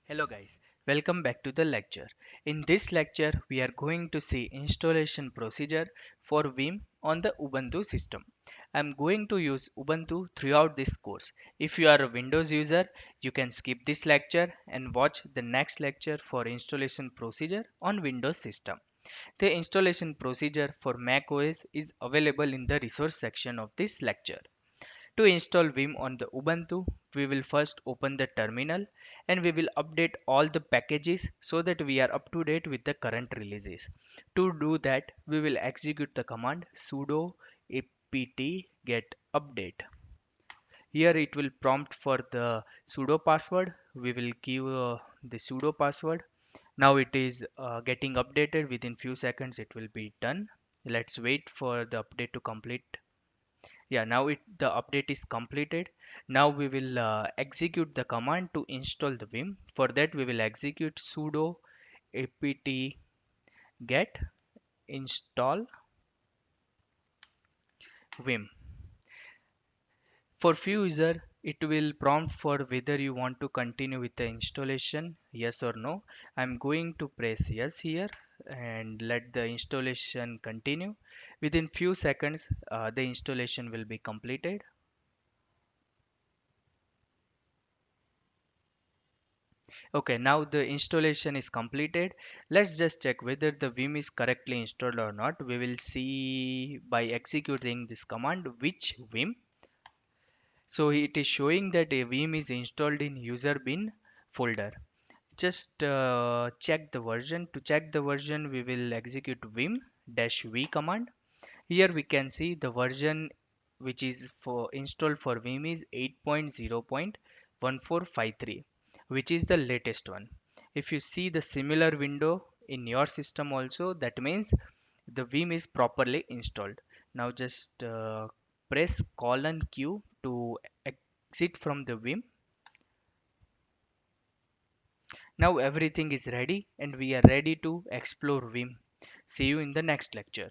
Hello guys, welcome back to the lecture. In this lecture, we are going to see installation procedure for VIM on the Ubuntu system. I'm going to use Ubuntu throughout this course. If you are a Windows user, you can skip this lecture and watch the next lecture for installation procedure on Windows system. The installation procedure for Mac OS is available in the resource section of this lecture. To install Vim on the Ubuntu, we will first open the terminal and we will update all the packages so that we are up to date with the current releases. To do that, we will execute the command sudo apt get update. Here it will prompt for the sudo password. We will give the sudo password. Now it is getting updated. Within few seconds it will be done. Let's wait for the update to complete. Yeah, now the update is completed. Now we will execute the command to install the Vim. For that we will execute sudo apt get install Vim. For few user it will prompt for whether you want to continue with the installation, yes or no. I'm going to press yes here and let the installation continue. Within few seconds the installation will be completed. Okay, now the installation is completed. Let's just check whether the Vim is correctly installed or not. We will see by executing this command which Vim. So it is showing that a Vim is installed in user bin folder. Just check the version. To check the version, we will execute vim-v command. Here we can see the version which is for installed for Vim is 8.0.1453, which is the latest one. If you see the similar window in your system also, that means the Vim is properly installed. Now just press colon Q to exit from the Vim. Now everything is ready and we are ready to explore Vim. See you in the next lecture.